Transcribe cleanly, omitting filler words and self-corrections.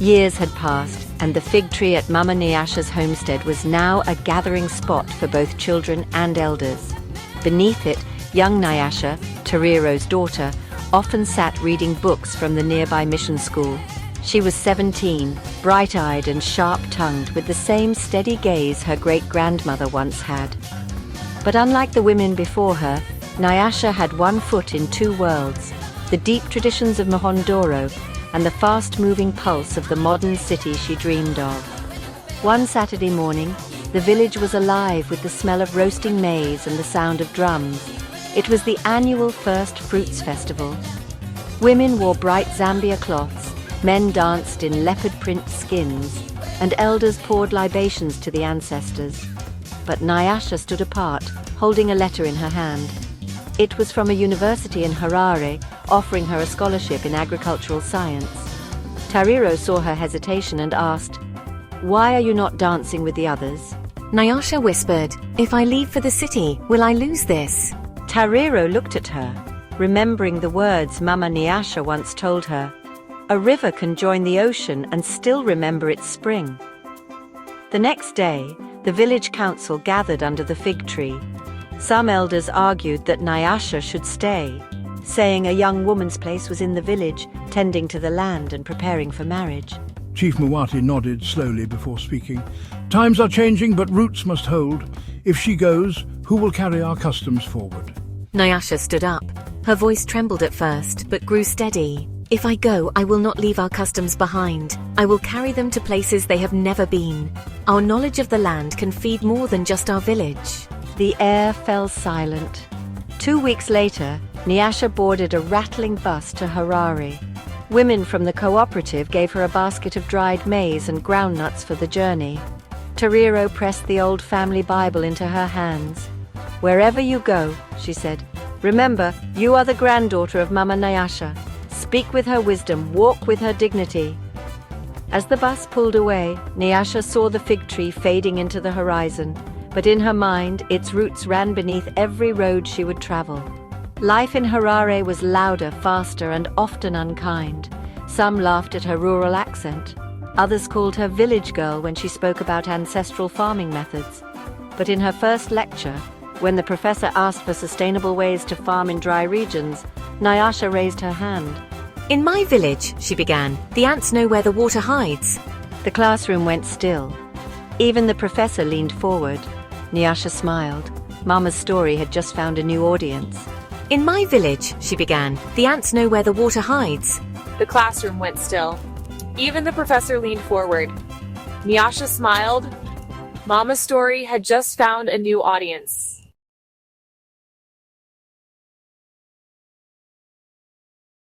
Years had passed, and the fig tree at Mama Nyasha's homestead was now a gathering spot for both children and elders. Beneath it, young Nyasha, Tariro's daughter, often sat reading books from the nearby mission school. She was 17, bright-eyed and sharp-tongued, with the same steady gaze her great-grandmother once had. But unlike the women before her, Nyasha had one foot in two worlds: the deep traditions of Mohondoro and the fast-moving pulse of the modern city she dreamed of. One Saturday morning, the village was alive with the smell of roasting maize and the sound of drums. It was the annual First Fruits Festival. Women wore bright Zambia cloths, men danced in leopard-print skins, and elders poured libations to the ancestors. But Nyasha stood apart, holding a letter in her hand. It was from a university in Harare, offering her a scholarship in agricultural science. Tariro saw her hesitation and asked, "Why are you not dancing with the others?" Nyasha whispered, "If I leave for the city, will I lose this?" Tariro looked at her, remembering the words Mama Nyasha once told her. A river can join the ocean and still remember its spring. The next day, the village council gathered under the fig tree. Some elders argued that Nyasha should stay, saying a young woman's place was in the village, tending to the land and preparing for marriage. Chief Muwati nodded slowly before speaking. "Times are changing, but roots must hold. If she goes, who will carry our customs forward?" Nyasha stood up. Her voice trembled at first, but grew steady. "If I go, I will not leave our customs behind. I will carry them to places they have never been. Our knowledge of the land can feed more than just our village." The air fell silent. 2 weeks later, Nyasha boarded a rattling bus to Harare. Women from the cooperative gave her a basket of dried maize and groundnuts for the journey. Tariro pressed the old family Bible into her hands. "Wherever you go," she said, "remember, you are the granddaughter of Mama Nyasha. Speak with her wisdom, walk with her dignity." As the bus pulled away, Nyasha saw the fig tree fading into the horizon, but in her mind, its roots ran beneath every road she would travel. Life in Harare was louder, faster, and often unkind. Some laughed at her rural accent. Others called her village girl when she spoke about ancestral farming methods. But in her first lecture, when the professor asked for sustainable ways to farm in dry regions, Nyasha raised her hand. "In my village," she began, "the ants know where the water hides." The classroom went still. Even the professor leaned forward. Nyasha smiled. Mama's story had just found a new audience. "In my village," she began, "the ants know where the water hides." The classroom went still. Even the professor leaned forward. Nyasha smiled. Mama's story had just found a new audience.